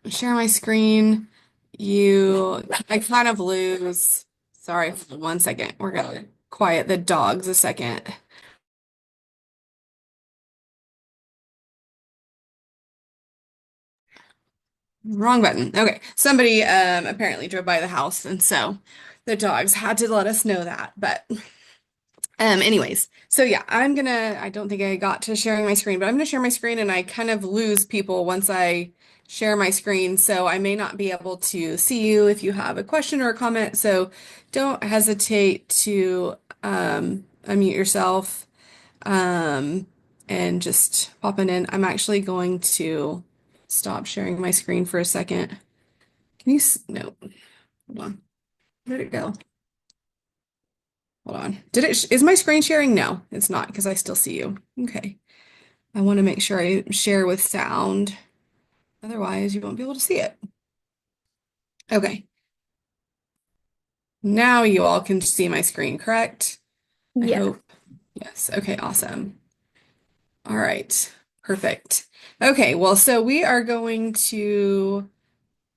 share my screen, I kind of lose. Sorry, 1 second. We're gonna quiet the dogs a second. Wrong button. Okay. Somebody apparently drove by the house, and so the dogs had to let us know that. But anyways, so yeah, I don't think I got to sharing my screen, but I'm gonna share my screen and I kind of lose people once I share my screen. So I may not be able to see you if you have a question or a comment. So don't hesitate to unmute yourself um, and just pop it in. I'm actually going to stop sharing my screen for a second. No, hold on. Where did it go? Hold on. Is my screen sharing? No, it's not because I still see you. Okay. I want to make sure I share with sound. Otherwise, you won't be able to see it. Okay. Now you all can see my screen, correct? I Yes. hope. Yes. Okay, awesome. All right. Perfect. Okay, well, so we are going to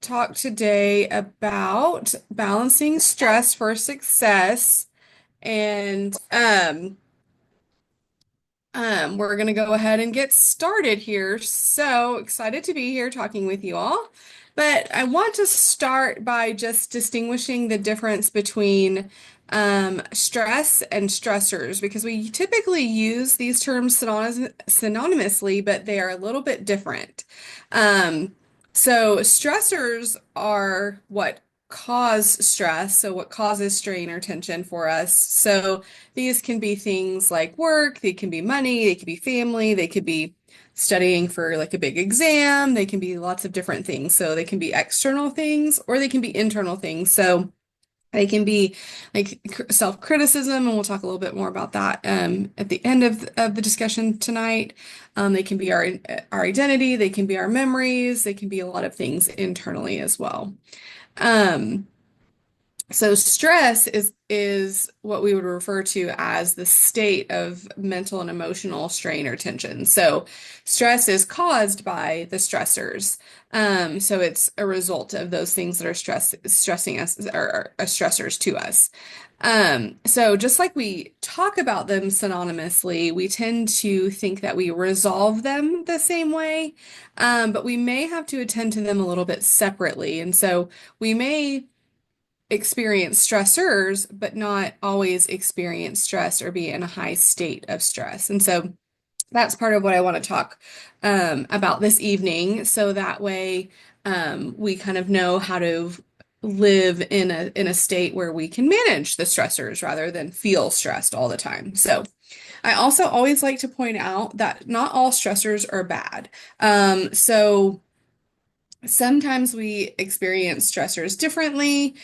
talk today about balancing stress for success. And we're going to go ahead and get started here. So excited to be here talking with you all. But I want to start by just distinguishing the difference between stress and stressors because we typically use these terms synonymously, but they are a little bit different. Um, so stressors are what cause stress, so what causes strain or tension for us. So these can be things like work, they can be money, they could be family, they could be studying for like a big exam, they can be lots of different things. So they can be external things or they can be internal things. So they can be like self-criticism, and we'll talk a little bit more about that at the end of the discussion tonight. They can be our identity, they can be our memories, they can be a lot of things internally as well. Um, so stress is what we would refer to as the state of mental and emotional strain or tension. So stress is caused by the stressors. So it's a result of those things that are stressing us or are stressors to us. So just like we talk about them synonymously, we tend to think that we resolve them the same way, but we may have to attend to them a little bit separately. And so we may experience stressors, but not always experience stress or be in a high state of stress. And so that's part of what I want to talk about this evening. So that way we kind of know how to live in a state where we can manage the stressors rather than feel stressed all the time. So I also always like to point out that not all stressors are bad. So sometimes we experience stressors differently.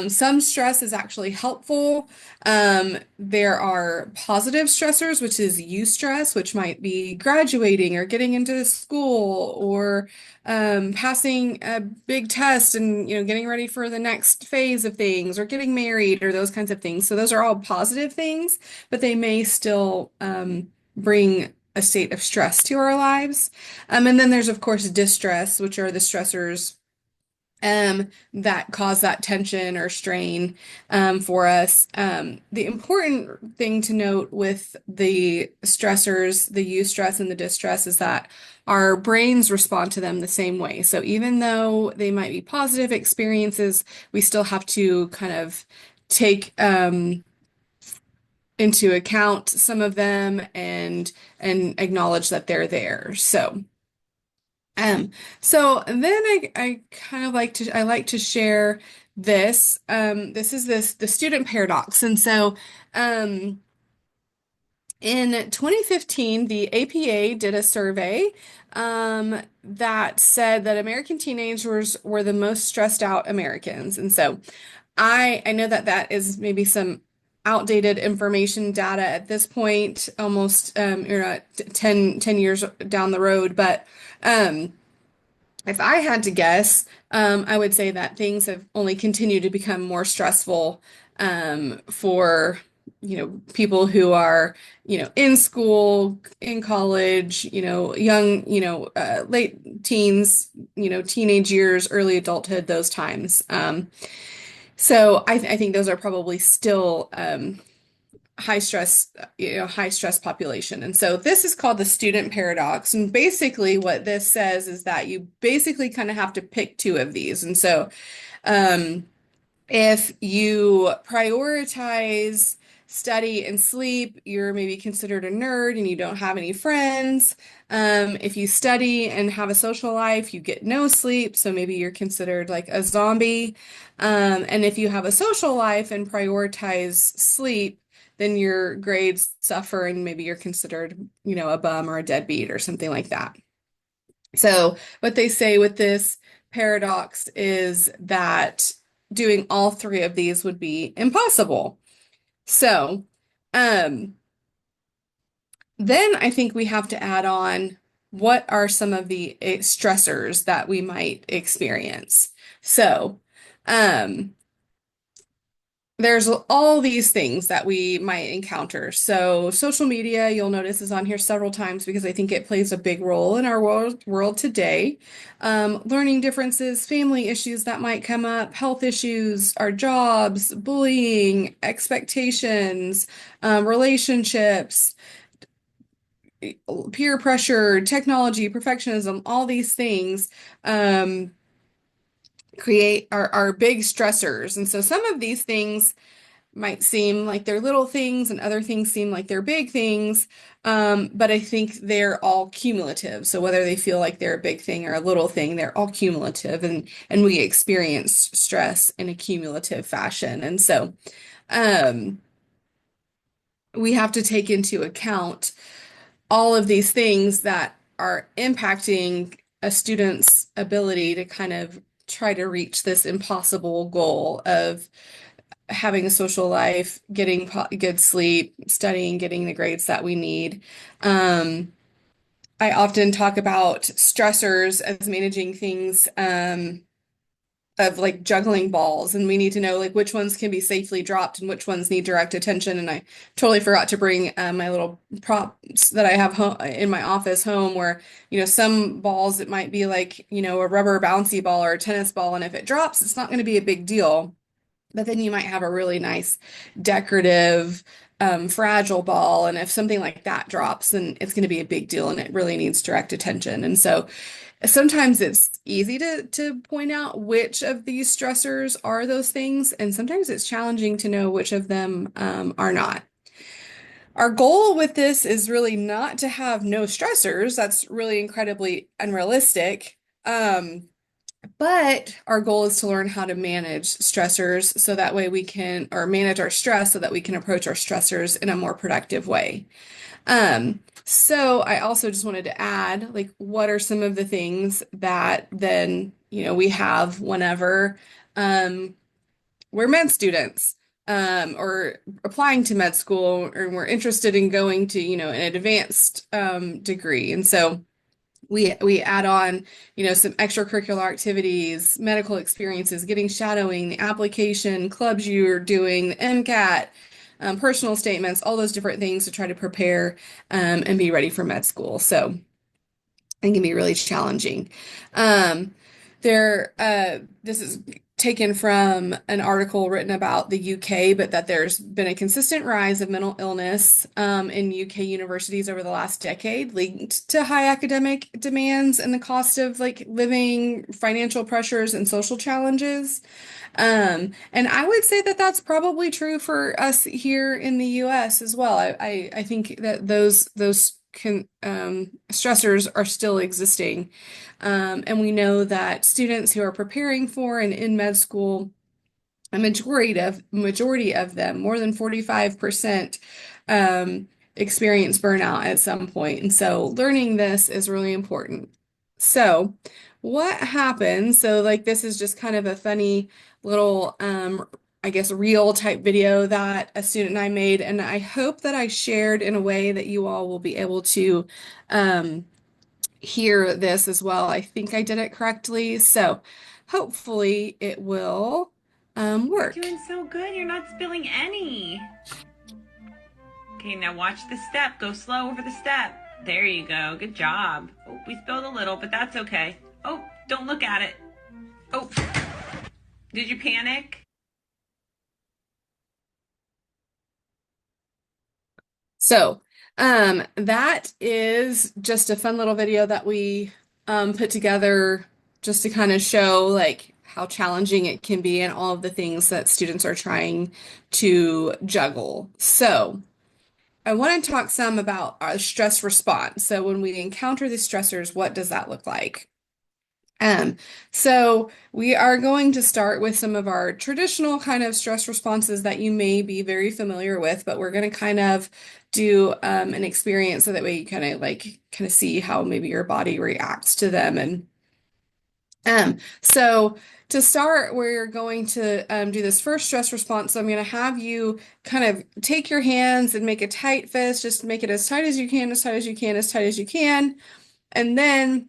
Some stress is actually helpful. There are positive stressors, which is eustress, which might be graduating or getting into school or passing a big test and getting ready for the next phase of things or getting married or those kinds of things. So those are all positive things, but they may still bring a state of stress to our lives. And then there's, of course, distress, which are the stressors that cause that tension or strain for us. The important thing to note with the stressors, the eustress and the distress, is that our brains respond to them the same way. So even though they might be positive experiences, we still have to kind of take into account some of them and acknowledge that they're there. Um, so then I kind of I like to share this. This is the student paradox. And so um, in 2015, the APA did a survey that said that American teenagers were the most stressed out Americans. And so I know that that is maybe some outdated information data at this point, almost 10 years down the road, but um, if I had to guess, I would say that things have only continued to become more stressful for people who are, in school, in college, young, late teens, teenage years, early adulthood, those times. So I think those are probably still high stress population. And so this is called the student paradox. And basically what this says is that you basically kind of have to pick two of these. And so um, if you prioritize study and sleep, you're maybe considered a nerd and you don't have any friends. If you study and have a social life, you get no sleep, so maybe you're considered like a zombie. And if you have a social life and prioritize sleep, then your grades suffer and maybe you're considered, a bum or a deadbeat or something like that. So, what they say with this paradox is that doing all three of these would be impossible. So, um, then I think we have to add on what are some of the stressors that we might experience. So, um, there's all these things that we might encounter. So social media, you'll notice, is on here several times because I think it plays a big role in our world today. Learning differences, family issues that might come up, health issues, our jobs, bullying, expectations, relationships, peer pressure, technology, perfectionism, all these things. Create are big stressors. And so some of these things might seem like they're little things and other things seem like they're big things. But I think they're all cumulative. So whether they feel like they're a big thing or a little thing, they're all cumulative and we experience stress in a cumulative fashion. And so um, we have to take into account all of these things that are impacting a student's ability to kind of try to reach this impossible goal of having a social life, getting good sleep, studying, getting the grades that we need. Um, I often talk about stressors as managing things of like juggling balls, and we need to know like which ones can be safely dropped and which ones need direct attention. And I totally forgot to bring my little props that I have in my office home, where some balls it might be like a rubber bouncy ball or a tennis ball, and if it drops, it's not going to be a big deal. But then you might have a really nice decorative, fragile ball. And if something like that drops, then it's going to be a big deal and it really needs direct attention. And so sometimes it's easy to point out which of these stressors are those things. And sometimes it's challenging to know which of them are not. Our goal with this is really not to have no stressors. That's really incredibly unrealistic. But our goal is to learn how to manage stressors so that way we can, or manage our stress so that we can approach our stressors in a more productive way. So I also just wanted to add, like, what are some of the things that then, we have whenever we're med students, or applying to med school, or we're interested in going to, an advanced degree. And so we add on, some extracurricular activities, medical experiences, getting shadowing, the application, clubs you're doing, the MCAT, personal statements, all those different things to try to prepare and be ready for med school. So it can be really challenging. This is taken from an article written about the UK, but that there's been a consistent rise of mental illness in UK universities over the last decade, linked to high academic demands and the cost of like living, financial pressures, and social challenges. And I would say that that's probably true for us here in the US as well. I think that those stressors are still existing. And we know that students who are preparing for and in med school, a majority of them, more than 45%, experience burnout at some point. And so learning this is really important. So what happens? So like this is just kind of a funny little I guess reel type video that a student and I made, and I hope that I shared in a way that you all will be able to um, hear this as well. I think I did it correctly, so hopefully it will You're work. doing so good. You're not spilling any. Okay, now watch the step. Go slow over the step. There you go. Good job. Oh, we spilled a little, but that's okay. Oh, don't look at it. Oh, did you panic? So, that is just a fun little video that we put together just to kind of show like how challenging it can be and all of the things that students are trying to juggle. So, I want to talk some about our stress response. So, when we encounter these stressors, what does that look like? Um, so we are going to start with some of our traditional kind of stress responses that you may be very familiar with, but we're going to kind of do an experience so that way you kind of see how maybe your body reacts to them. And so to start, we're going to do this first stress response. So I'm going to have you kind of take your hands and make a tight fist, just make it as tight as you can, as tight as you can, as tight as you can. And then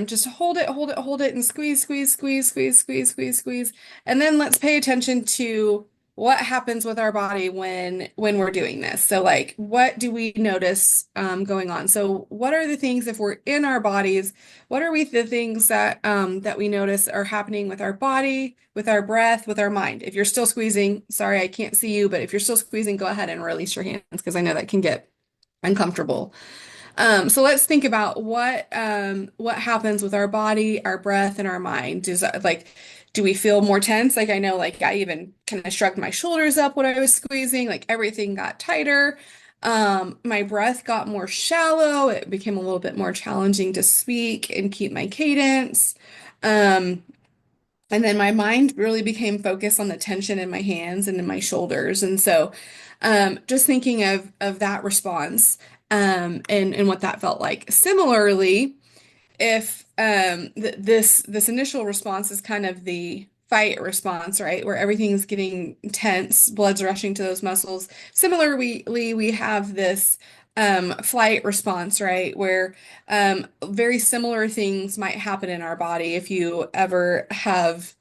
just hold it, and squeeze, squeeze, squeeze, squeeze, squeeze, squeeze, squeeze. And then let's pay attention to what happens with our body when we're doing this. So like what do we notice going on? So what are the things if we're in our bodies, what are the things that we notice are happening with our body, with our breath, with our mind? If you're still squeezing, sorry, I can't see you, but if you're still squeezing, go ahead and release your hands because I know that can get uncomfortable. So let's think about what happens with our body, our breath, and our mind. Do we feel more tense? Like I know, like I even kind of shrugged my shoulders up when I was squeezing, like everything got tighter. My breath got more shallow. It became a little bit more challenging to speak and keep my cadence. Um, and then my mind really became focused on the tension in my hands and in my shoulders. And so, just thinking of that response, and what that felt like. Similarly, if th this initial response is kind of the fight response, right, where everything's getting tense, blood's rushing to those muscles. Similarly, we have this flight response, right, where very similar things might happen in our body if you ever have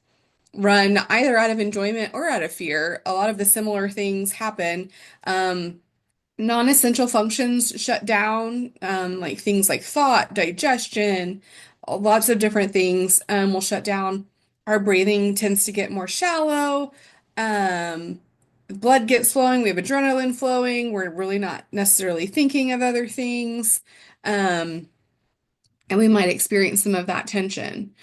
run either out of enjoyment or out of fear. A lot of the similar things happen. Um, Non-essential functions shut down, like things like thought, digestion, lots of different things will shut down. Our breathing tends to get more shallow. Um, Blood gets flowing. We have adrenaline flowing. We're really not necessarily thinking of other things. Um, and we might experience some of that tension.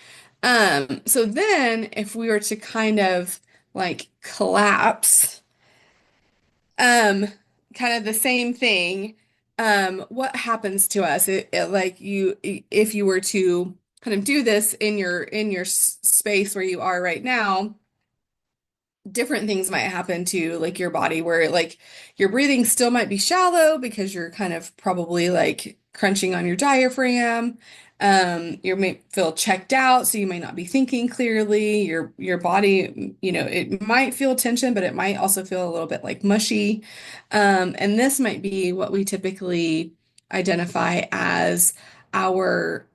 So then if we were to kind of like collapse, um, kind of the same thing, what happens to us? Like if you were to kind of do this in your space where you are right now, different things might happen to like your body where like your breathing still might be shallow because you're kind of probably like crunching on your diaphragm. You may feel checked out, so you may not be thinking clearly. Your body, it might feel tension, but it might also feel a little bit like mushy. And this might be what we typically identify as our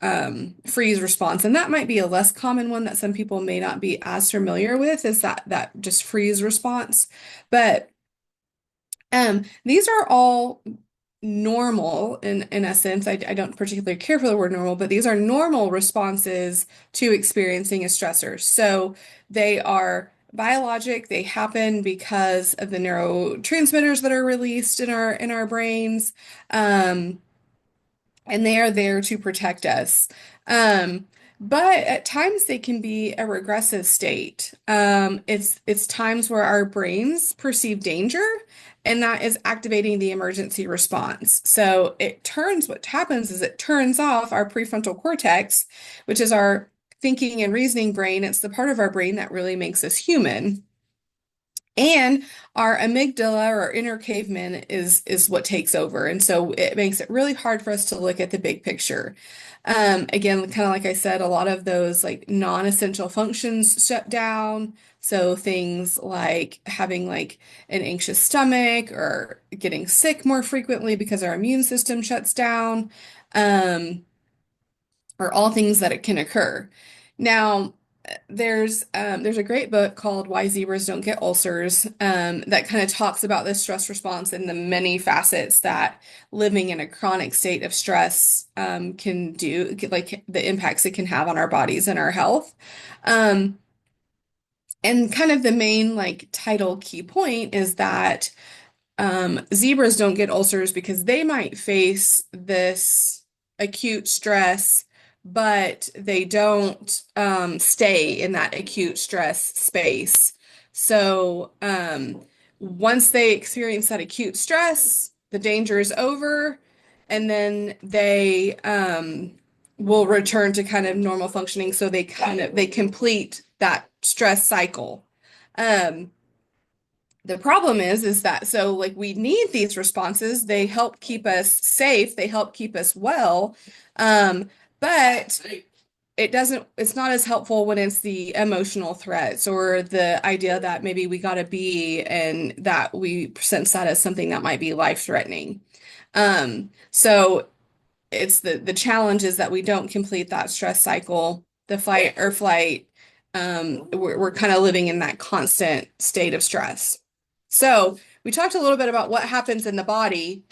freeze response. And that might be a less common one that some people may not be as familiar with, is that just freeze response. But these are all normal in essence. I don't particularly care for the word normal, but these are normal responses to experiencing a stressor. So they are biologic, they happen because of the neurotransmitters that are released in our brains. And they are there to protect us. Um, but at times they can be a regressive state. It's times where our brains perceive danger, and that is activating the emergency response. So what happens is it turns off our prefrontal cortex, which is our thinking and reasoning brain. It's the part of our brain that really makes us human. And our amygdala or inner caveman is what takes over. And so it makes it really hard for us to look at the big picture. Again, kind of like I said, a lot of those like non-essential functions shut down. So things like having like an anxious stomach or getting sick more frequently because our immune system shuts down. Um, are all things that it can occur. Now, there's a great book called Why Zebras Don't Get Ulcers, that kind of talks about the stress response and the many facets that living in a chronic state of stress can do, like the impacts it can have on our bodies and our health. Um, and kind of the main like title key point is that zebras don't get ulcers because they might face this acute stress, but they don't stay in that acute stress space. So once they experience that acute stress, the danger is over, and then they will return to kind of normal functioning. So they complete that stress cycle. Um, the problem is that so like we need these responses. They help keep us safe, they help keep us well. But it's not as helpful when it's the emotional threats or the idea that maybe we got to be and that we sense that as something that might be life-threatening. So it's the challenge is that we don't complete that stress cycle, the fight or flight. We're kind of living in that constant state of stress. So we talked a little bit about what happens in the body,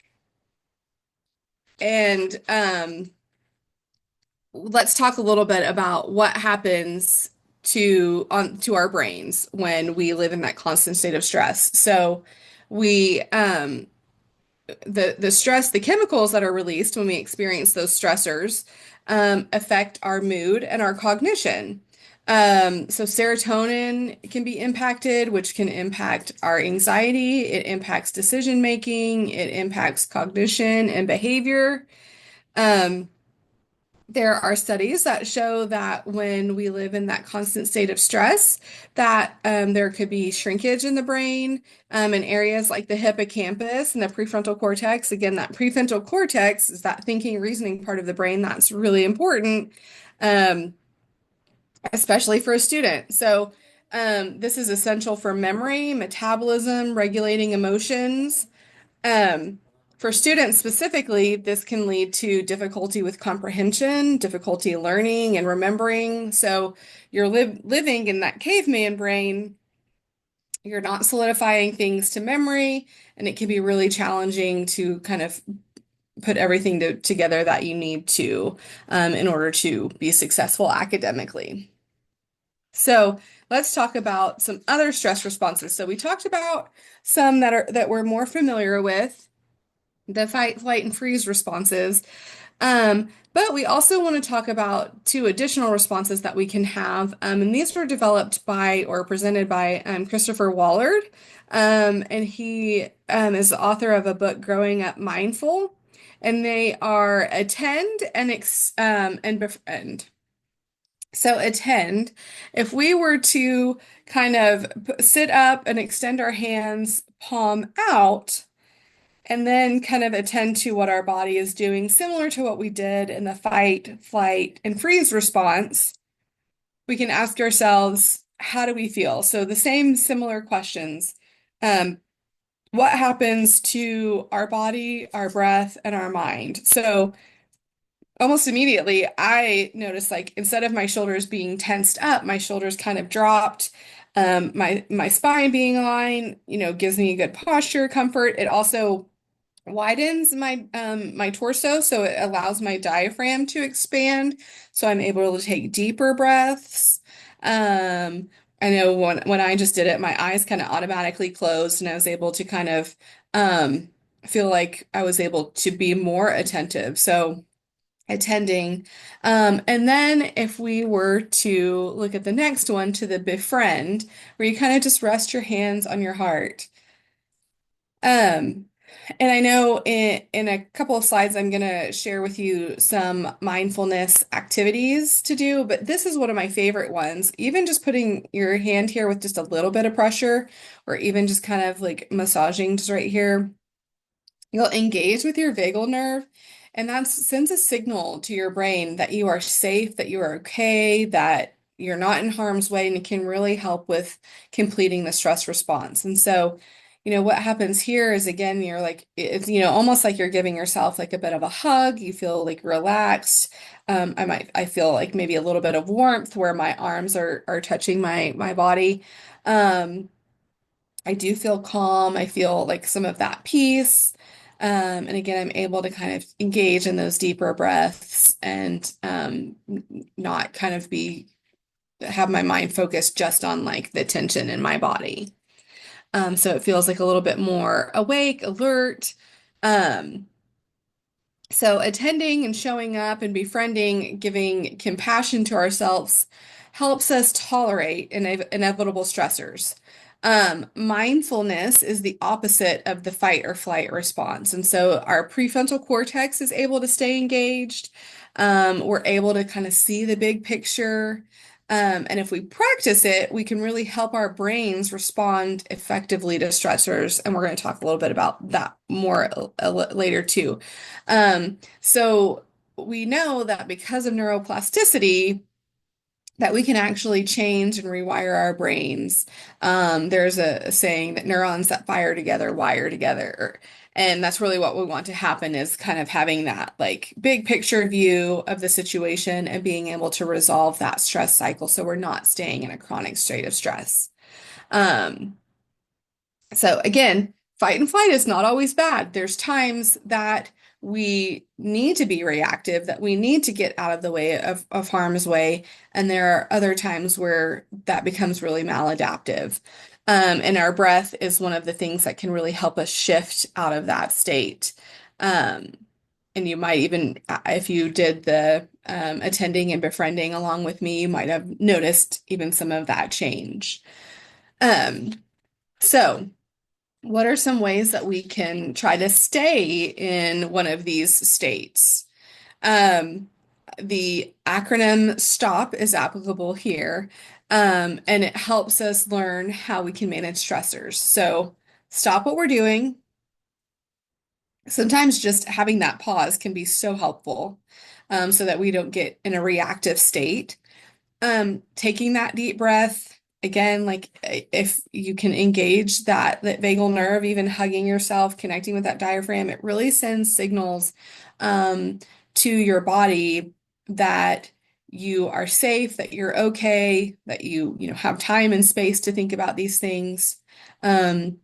and let's talk a little bit about what happens to our brains when we live in that constant state of stress. So we the stress, the chemicals that are released when we experience those stressors affect our mood and our cognition. So serotonin can be impacted, which can impact our anxiety. It impacts decision making. It impacts cognition and behavior. Um, there are studies that show that when we live in that constant state of stress, that there could be shrinkage in the brain in areas like the hippocampus and the prefrontal cortex. Again, that prefrontal cortex is that thinking, reasoning part of the brain that's really important, um, especially for a student. So, this is essential for memory, metabolism, regulating emotions. Um, for students specifically, this can lead to difficulty with comprehension, difficulty learning and remembering. So you're living in that caveman brain, you're not solidifying things to memory, and it can be really challenging to kind of put everything together that you need to in order to be successful academically. So let's talk about some other stress responses. So we talked about some that we're more familiar with, the fight, flight, and freeze responses. But we also want to talk about two additional responses that we can have. And these were developed by or presented by Christopher Wallard. And he is the author of a book, Growing Up Mindful. And they are attend and befriend. So attend, if we were to kind of sit up and extend our hands palm out, and then kind of attend to what our body is doing, similar to what we did in the fight, flight, and freeze response. We can ask ourselves, how do we feel? So the same similar questions. Um, what happens to our body, our breath, and our mind? So almost immediately, I noticed like instead of my shoulders being tensed up, my shoulders kind of dropped. My spine being aligned, gives me good posture, comfort. It also widens my torso, so it allows my diaphragm to expand, so I'm able to take deeper breaths. I know when I just did it, my eyes kind of automatically closed, and I was able to kind of feel like I was able to be more attentive. So attending. And then if we were to look at the next one to the befriend, where you kind of just rest your hands on your heart. Um, and I know in a couple of slides, I'm going to share with you some mindfulness activities to do, but this is one of my favorite ones. Even just putting your hand here with just a little bit of pressure, or even just kind of like massaging just right here, you'll engage with your vagal nerve, and that sends a signal to your brain that you are safe, that you are okay, that you're not in harm's way, and it can really help with completing the stress response. And so, what happens here is again, you're like, it's, almost like you're giving yourself like a bit of a hug. You feel like relaxed. I feel like maybe a little bit of warmth where my arms are touching my body. Um, I do feel calm. I feel like some of that peace. And again, I'm able to kind of engage in those deeper breaths and not kind of have my mind focused just on like the tension in my body. So it feels like a little bit more awake, alert. Um, so attending and showing up and befriending, giving compassion to ourselves helps us tolerate inevitable stressors. Mindfulness is the opposite of the fight or flight response. And so our prefrontal cortex is able to stay engaged. We're able to kind of see the big picture. And if we practice it, we can really help our brains respond effectively to stressors. And we're going to talk a little bit about that more later too. So we know that because of neuroplasticity, that we can actually change and rewire our brains. There's a saying that neurons that fire together wire together. And that's really what we want to happen is kind of having that like big picture view of the situation and being able to resolve that stress cycle so we're not staying in a chronic state of stress. Um, so again, fight and flight is not always bad. There's times that we need to be reactive, that we need to get out of the way of harm's way. And there are other times where that becomes really maladaptive. And our breath is one of the things that can really help us shift out of that state. Um, and you might even, if you did the attending and befriending along with me, you might have noticed even some of that change. Um, so, what are some ways that we can try to stay in one of these states? Um, the acronym STOP is applicable here, and it helps us learn how we can manage stressors. So, stop what we're doing. Sometimes just having that pause can be so helpful, so that we don't get in a reactive state. Taking that deep breath, again, like if you can engage that vagal nerve, even hugging yourself, connecting with that diaphragm, it really sends signals um, to your body that you are safe, that you're okay, that you have time and space to think about these things. Um,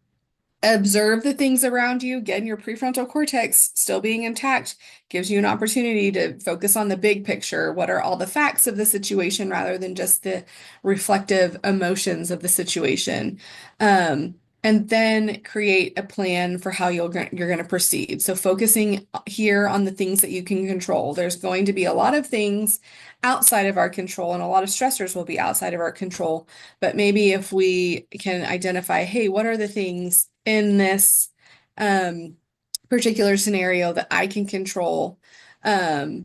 Observe the things around you. Again, your prefrontal cortex still being intact gives you an opportunity to focus on the big picture. What are all the facts of the situation rather than just the reflective emotions of the situation? And then create a plan for how you're going to proceed. So focusing here on the things that you can control. There's going to be a lot of things outside of our control, and a lot of stressors will be outside of our control. But maybe if we can identify, hey, what are the things in this um, particular scenario that I can control? Um,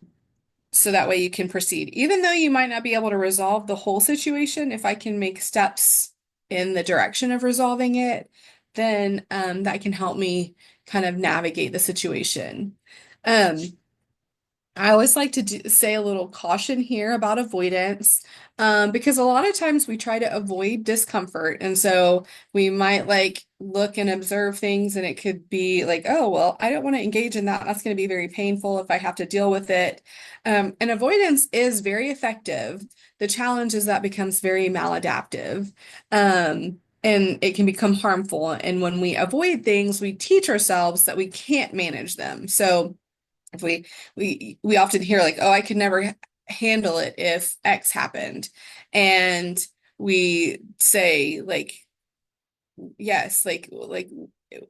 so that way you can proceed. Even though you might not be able to resolve the whole situation, if I can make steps in the direction of resolving it, then that can help me kind of navigate the situation. Um, I always like to say a little caution here about avoidance, because a lot of times we try to avoid discomfort. And so we might like look and observe things, and it could be like, oh, well, I don't want to engage in that. That's going to be very painful if I have to deal with it. And avoidance is very effective. The challenge is that becomes very maladaptive. And it can become harmful. And when we avoid things, we teach ourselves that we can't manage them. So, if we often hear like, oh, I could never handle it if X happened. And we say like, yes, like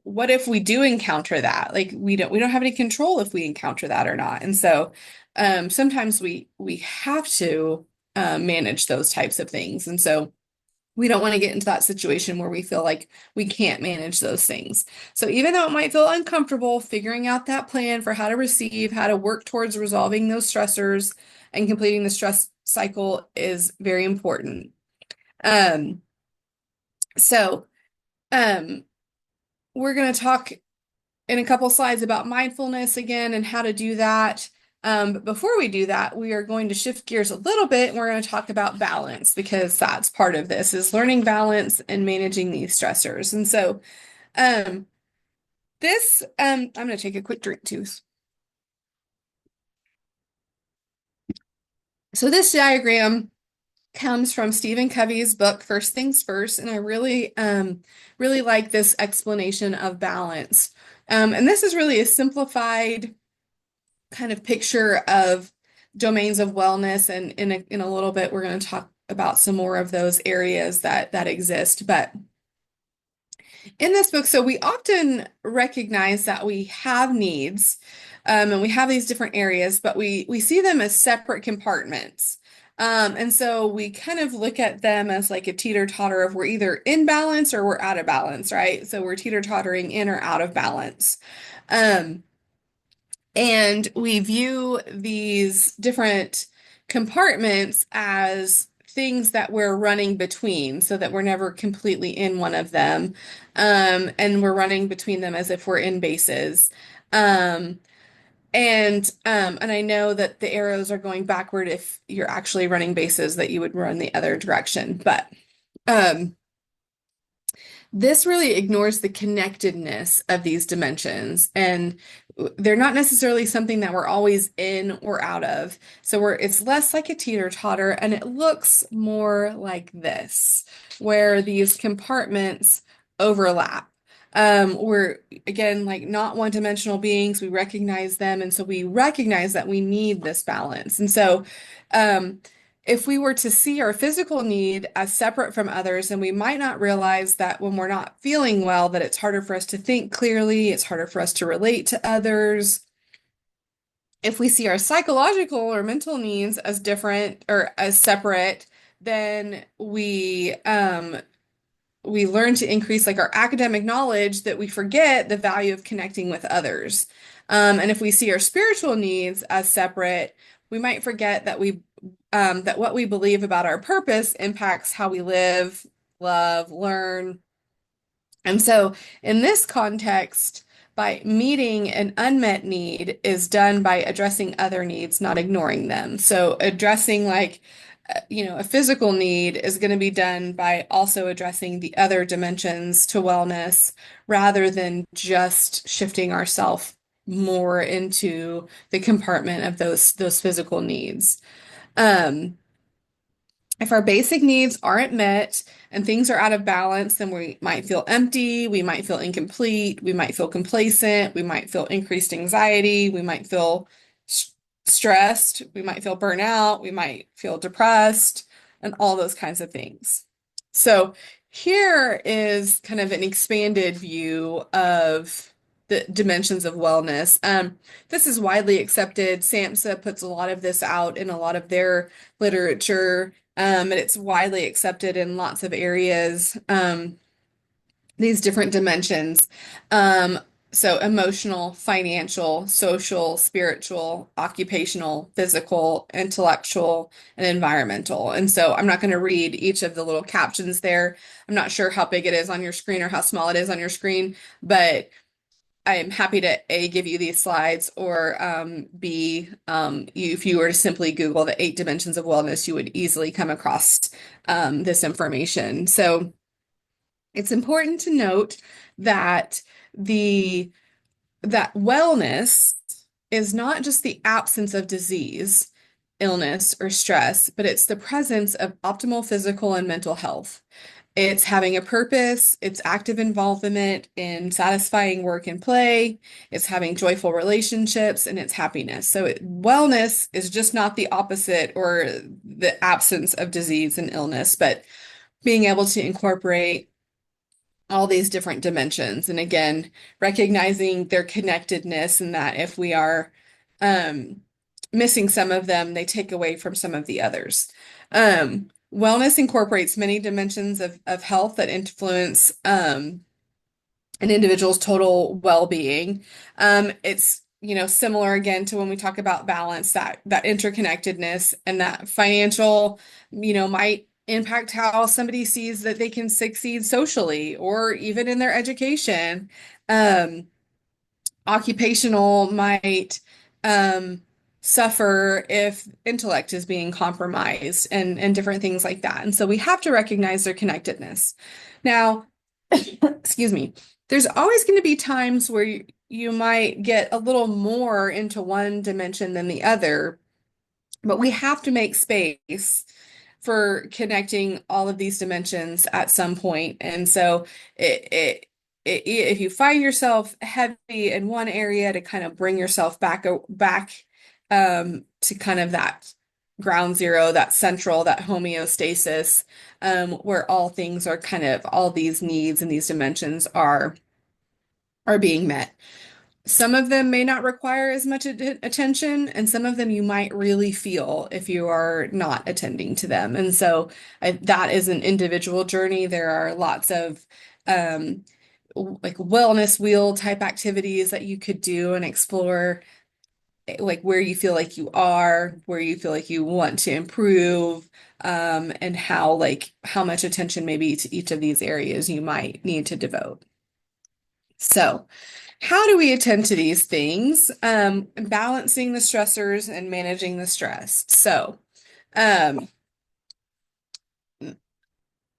what if we do encounter that? Like we don't have any control if we encounter that or not. And so sometimes we have to manage those types of things. And so we don't want to get into that situation where we feel like we can't manage those things. So even though it might feel uncomfortable, figuring out that plan for how to receive, how to work towards resolving those stressors and completing the stress cycle is very important. Um, so um, we're going to talk in a couple slides about mindfulness again and how to do that. But before we do that, we are going to shift gears a little bit and we're going to talk about balance because that's part of this is learning balance and managing these stressors. And so Um, I'm going to take a quick drink too. So this diagram comes from Stephen Covey's book, First Things First, and I really like this explanation of balance. And this is really a simplified kind of picture of domains of wellness, and in a little bit, we're going to talk about some more of those areas that exist. But in this book, so we often recognize that we have needs, and we have these different areas, but we see them as separate compartments. And so we kind of look at them as like a teeter-totter of we're either in balance or we're out of balance, right? So we're teeter-tottering in or out of balance. Um, and we view these different compartments as things that we're running between so that we're never completely in one of them. And we're running between them as if we're in bases. Um, and I know that the arrows are going backward if you're actually running bases, that you would run the other direction. But um, this really ignores the connectedness of these dimensions, and they're not necessarily something that we're always in or out of. So it's less like a teeter-totter, and it looks more like this, where these compartments overlap. We're again like not one-dimensional beings. We recognize them, and so we recognize that we need this balance. And so um, if we were to see our physical need as separate from others, then we might not realize that when we're not feeling well, that it's harder for us to think clearly, it's harder for us to relate to others. If we see our psychological or mental needs as different or as separate, then we learn to increase like our academic knowledge, that we forget the value of connecting with others. And if we see our spiritual needs as separate, we might forget that what we believe about our purpose impacts how we live, love, learn. And so, in this context, by meeting an unmet need is done by addressing other needs, not ignoring them. So, addressing a physical need is going to be done by also addressing the other dimensions to wellness rather than just shifting ourselves more into the compartment of those physical needs. Um, if our basic needs aren't met and things are out of balance, then we might feel empty, we might feel incomplete, we might feel complacent, we might feel increased anxiety, we might feel stressed, we might feel burnout, we might feel depressed, and all those kinds of things. So here is kind of an expanded view of the dimensions of wellness. This is widely accepted. SAMHSA puts a lot of this out in a lot of their literature, and it's widely accepted in lots of areas, these different dimensions. Um, so emotional, financial, social, spiritual, occupational, physical, intellectual, and environmental. And so I'm not going to read each of the little captions there. I'm not sure how big it is on your screen or how small it is on your screen, but I am happy to A, give you these slides, or B, if you were to simply Google the 8 dimensions of wellness, you would easily come across this information. So it's important to note that the that wellness is not just the absence of disease, illness, or stress, but it's the presence of optimal physical and mental health. It's having a purpose, it's active involvement in satisfying work and play, it's having joyful relationships, and it's happiness. So wellness is just not the opposite or the absence of disease and illness, but being able to incorporate all these different dimensions. And again, recognizing their connectedness, and that if we are um, missing some of them, they take away from some of the others. Wellness incorporates many dimensions of health that influence an individual's total well-being. It's similar again to when we talk about balance, that interconnectedness, and that financial, might impact how somebody sees that they can succeed socially or even in their education. Um, Occupational might um, suffer if intellect is being compromised, and different things like that. And so we have to recognize their connectedness. Now, excuse me. There's always going to be times where you might get a little more into one dimension than the other, but we have to make space for connecting all of these dimensions at some point. And so it, it, if you find yourself heavy in one area, to kind of bring yourself back to kind of that ground zero, that central, that homeostasis, where all things are kind of all these needs and these dimensions are being met. Some of them may not require as much attention, and some of them you might really feel if you are not attending to them. And so that is an individual journey. There are lots of um, like wellness wheel type activities that you could do and explore, like where you feel like you are, where you feel like you want to improve, and how much attention maybe to each of these areas you might need to devote. So, how do we attend to these things? Balancing the stressors and managing the stress. So, um,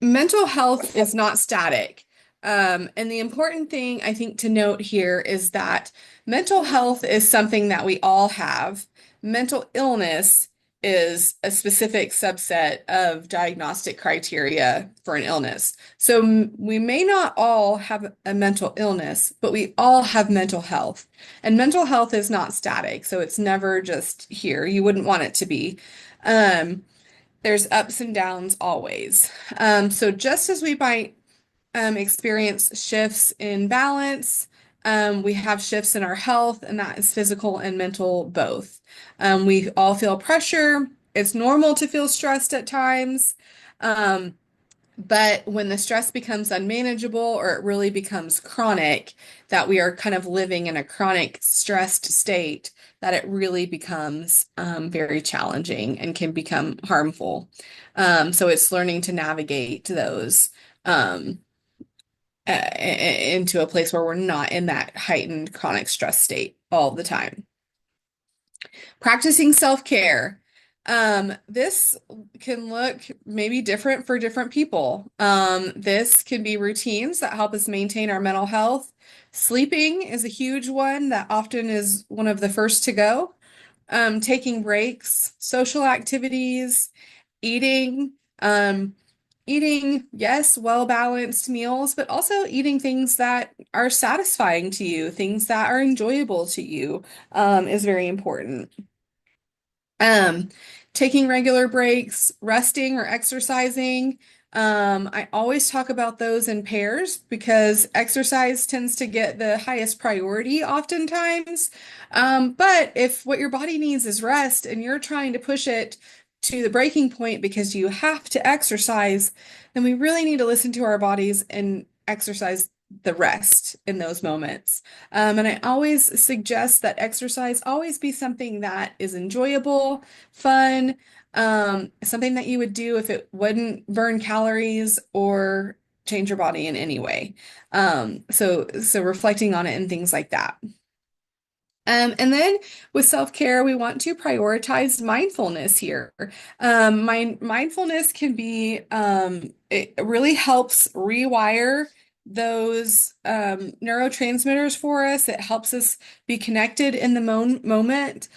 mental health is not static. And the important thing I think to note here is that mental health is something that we all have. Mental illness is a specific subset of diagnostic criteria for an illness. So we may not all have a mental illness, but we all have mental health. And mental health is not static, so it's never just here. You wouldn't want it to be. Um, there's ups and downs always. So just as we might experience shifts in balance, we have shifts in our health, and that is physical and mental both. We all feel pressure. It's normal to feel stressed at times. Um, but when the stress becomes unmanageable or it really becomes chronic, that we are kind of living in a chronic stressed state, that it really becomes very challenging and can become harmful. So it's learning to navigate those um, into a place where we're not in that heightened chronic stress state all the time. Practicing self-care. This can look maybe different for different people. This can be routines that help us maintain our mental health. Sleeping is a huge one that often is one of the first to go. Taking breaks, social activities, eating, um, eating, yes, well-balanced meals, but also eating things that are satisfying to you, things that are enjoyable to you, is very important. Um, Taking regular breaks, resting or exercising. I always talk about those in pairs because exercise tends to get the highest priority oftentimes. But if what your body needs is rest and you're trying to push it to the breaking point because you have to exercise, then we really need to listen to our bodies and exercise the rest in those moments. And I always suggest that exercise always be something that is enjoyable, fun, something that you would do if it wouldn't burn calories or change your body in any way. So reflecting on it and things like that. And then with self-care, we want to prioritize mindfulness here. Mindfulness can be, it really helps rewire those neurotransmitters for us. It helps us be connected in the moment.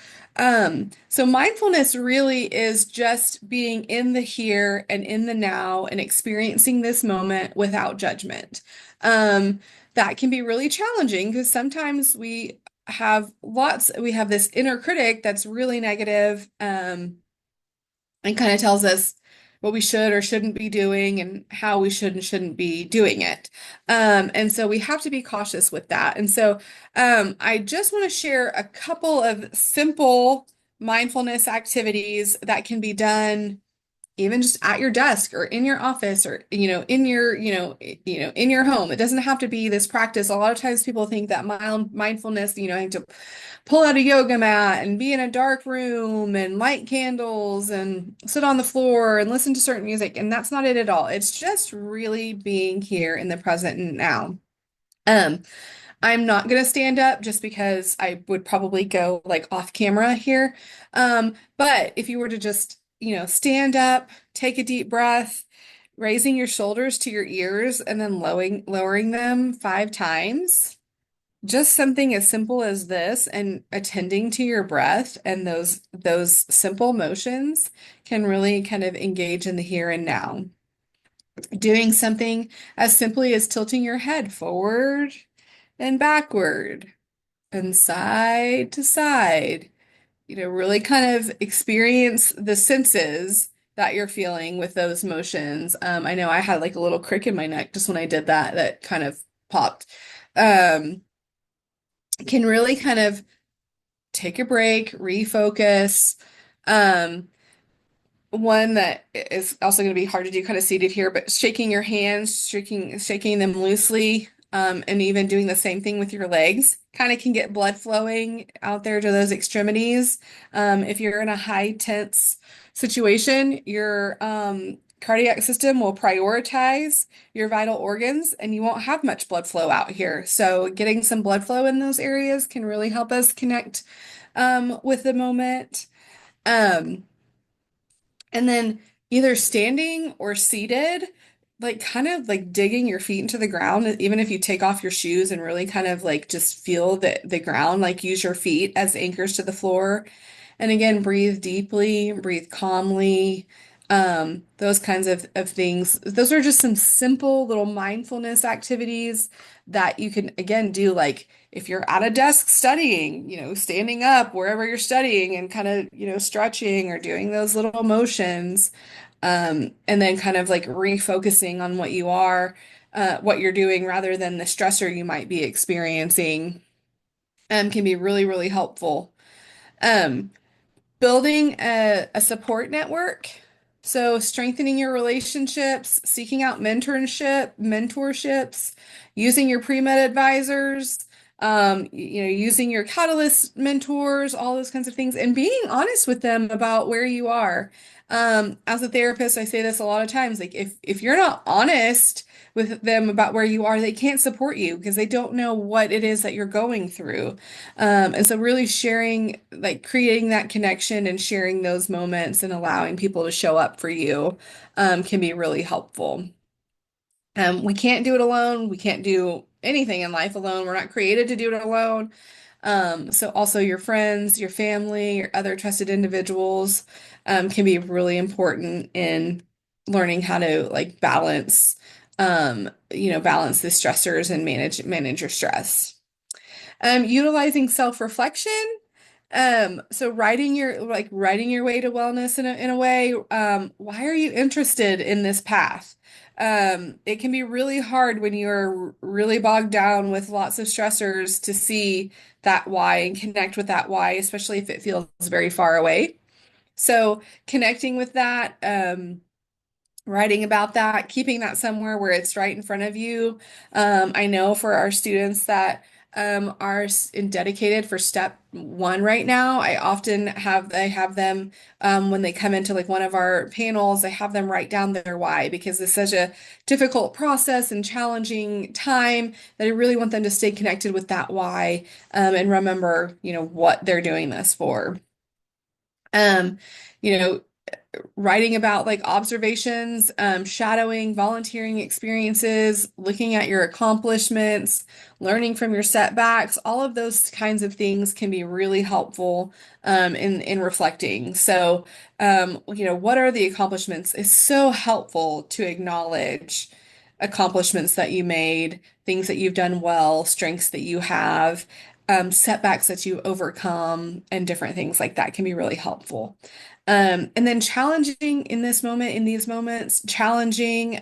So mindfulness really is just being in the here and in the now and experiencing this moment without judgment. That can be really challenging because sometimes we have this inner critic that's really negative, and kind of tells us what we should or shouldn't be doing and how we should and shouldn't be doing it. And so we have to be cautious with that. And so I just want to share a couple of simple mindfulness activities that can be done even just at your desk or in your office or in your in your home. It doesn't have to be this practice. A lot of times people think that mindfulness, I have to pull out a yoga mat and be in a dark room and light candles and sit on the floor and listen to certain music, and that's not it at all. It's just really being here in the present and now. um I'm not gonna stand up just because I would probably go like off camera here. But if you were to just, stand up, take a deep breath, raising your shoulders to your ears and then lowering them 5 times. Just something as simple as this and attending to your breath and those simple motions can really kind of engage in the here and now. Doing something as simply as tilting your head forward and backward and side to side. Really kind of experience the senses that you're feeling with those motions. I know I had like a little crick in my neck just when I did that, that kind of popped. Um, can really kind of take a break, refocus. Um, One that is also going to be hard to do kind of seated here, but shaking your hands, shaking them loosely, and even doing the same thing with your legs kind of can get blood flowing out there to those extremities. If you're in a high tense situation, your cardiac system will prioritize your vital organs and you won't have much blood flow out here. So getting some blood flow in those areas can really help us connect with the moment. Um, and then either standing or seated, like kind of like digging your feet into the ground, even if you take off your shoes and really kind of like just feel the ground, like use your feet as anchors to the floor. And again, breathe deeply, breathe calmly, those kinds of things. Those are just some simple little mindfulness activities that you can, again, do like if you're at a desk studying, standing up wherever you're studying and kind of, stretching or doing those little motions, and then kind of like refocusing on what you're doing rather than the stressor you might be experiencing, can be really, really helpful. Um, Building a support network. So strengthening your relationships, seeking out mentorships, using your pre-med advisors, using your catalyst mentors, all those kinds of things, and being honest with them about where you are. As a therapist, I say this a lot of times, like if you're not honest with them about where you are, they can't support you because they don't know what it is that you're going through. And so really sharing, like creating that connection and sharing those moments and allowing people to show up for you, can be really helpful. We can't do it alone. We can't do anything in life alone. We're not created to do it alone. So also your friends, your family, your other trusted individuals, can be really important in learning how to like balance the stressors and manage your stress. Utilizing self-reflection. So writing your way to wellness in a way. Why are you interested in this path? It can be really hard when you're really bogged down with lots of stressors to see that why and connect with that why, especially if it feels very far away. So connecting with that, writing about that, keeping that somewhere where it's right in front of you. I know for our students that dedicated for step one right now, I have them, when they come into like one of our panels, I have them write down their why because it's such a difficult process and challenging time that I really want them to stay connected with that why, and remember, what they're doing this for. Um, you know, Writing about like observations, shadowing, volunteering experiences, looking at your accomplishments, learning from your setbacks, all of those kinds of things can be really helpful, in reflecting. So, what are the accomplishments? It's so helpful to acknowledge accomplishments that you made, things that you've done well, strengths that you have, setbacks that you overcome, and different things like that can be really helpful. And then challenging in these moments, challenging,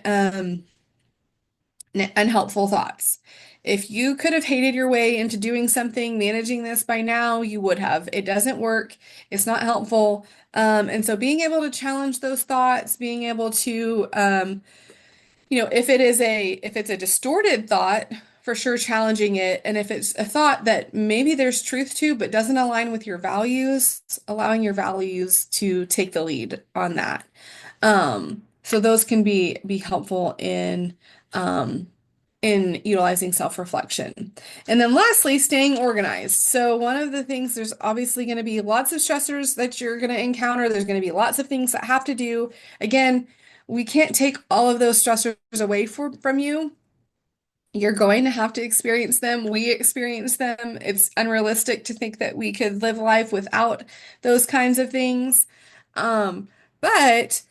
unhelpful thoughts. If you could have hated your way into doing something, managing this by now, you would have. It doesn't work. It's not helpful. And so being able to challenge those thoughts, being able to, if it's a distorted thought, for sure challenging it. And if it's a thought that maybe there's truth to, but doesn't align with your values, allowing your values to take the lead on that. So those can be helpful in utilizing self-reflection. And then lastly, staying organized. So one of the things, there's obviously going to be lots of stressors that you're going to encounter. There's going to be lots of things that have to do. Again, we can't take all of those stressors away from you. You're going to have to experience them. We experience them. It's unrealistic to think that we could live life without those kinds of things. But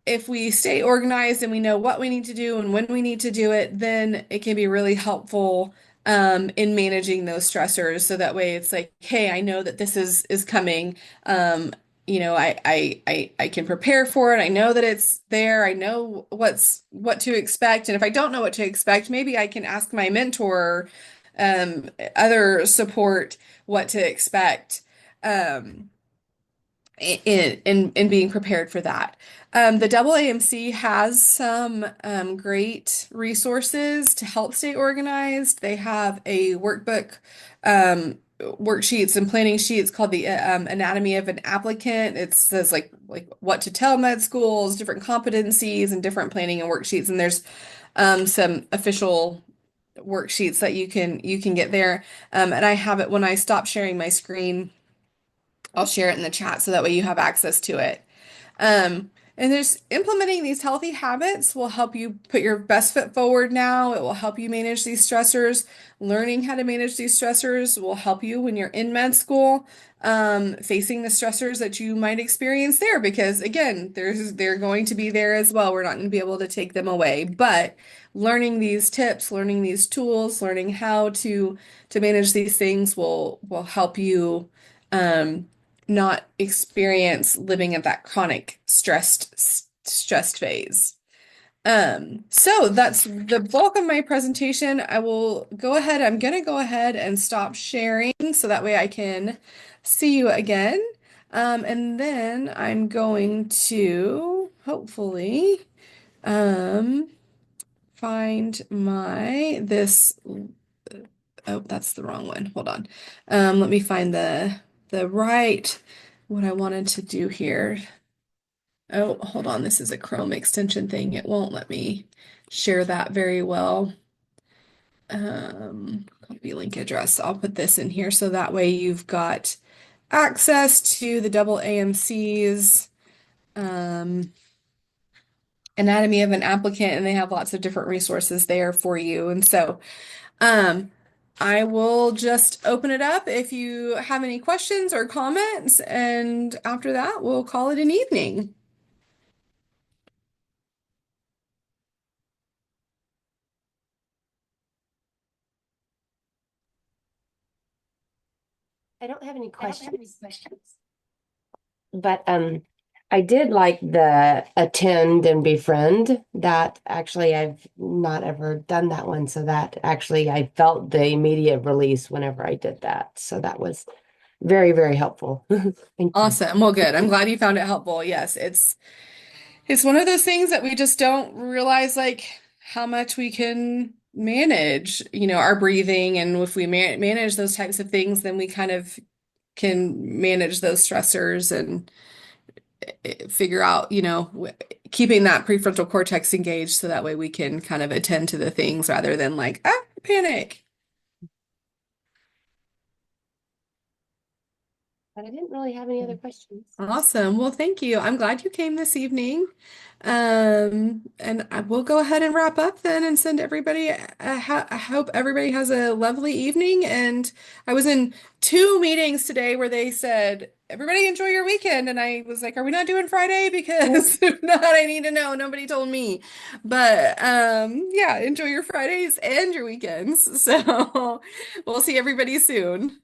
if we stay organized and we know what we need to do and when we need to do it, then it can be really helpful in managing those stressors. So that way it's like, hey, I know that this is coming. I can prepare for it. I know that it's there. I know what to expect. And if I don't know what to expect, maybe I can ask my mentor, other support what to expect. Um, in being prepared for that. The AAMC has some great resources to help stay organized. They have a workbook, worksheets and planning sheets called the Anatomy of an Applicant. It says like what to tell med schools, different competencies, and different planning and worksheets. And there's some official worksheets that you can get there. And I have it when I stop sharing my screen. I'll share it in the chat so that way you have access to it. And there's implementing these healthy habits will help you put your best foot forward now. It will help you manage these stressors. Learning how to manage these stressors will help you when you're in med school, facing the stressors that you might experience there. Because again, they're going to be there as well. We're not going to be able to take them away. But learning these tips, learning these tools, learning how to manage these things will help you. Um, Not experience living at that chronic stressed phase. So that's the bulk of my presentation. I will go ahead. I'm gonna go ahead and stop sharing so that way I can see you again. And then I'm going to hopefully um, find my this. Oh, that's the wrong one. Hold on. Let me find the right what I wanted to do here. Oh, hold on. This is a Chrome extension thing. It won't let me share that very well. Copy link address. I'll put this in here so that way you've got access to the double AMC's anatomy of an applicant, and they have lots of different resources there for you. And so Um, I will just open it up if you have any questions or comments, and after that, we'll call it an evening. I don't have any questions, but I did like the attend and befriend. That actually I've not ever done that one, so that actually I felt the immediate release whenever I did that. So that was very, very helpful. Thank you. Awesome. Well, good. I'm glad you found it helpful. Yes, it's one of those things that we just don't realize like how much we can manage, our breathing, and if we manage those types of things, then we kind of can manage those stressors and figure out, keeping that prefrontal cortex engaged so that way we can kind of attend to the things rather than like, panic. But I didn't really have any other questions. Awesome. Well, thank you. I'm glad you came this evening. And I will go ahead and wrap up then and send everybody. I hope everybody has a lovely evening. And I was in two meetings today where they said, everybody enjoy your weekend. And I was like, are we not doing Friday? Because if not, I need to know. Nobody told me. But yeah, enjoy your Fridays and your weekends. So we'll see everybody soon.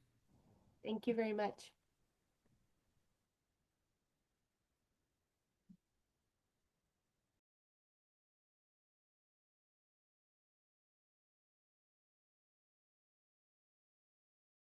Thank you very much.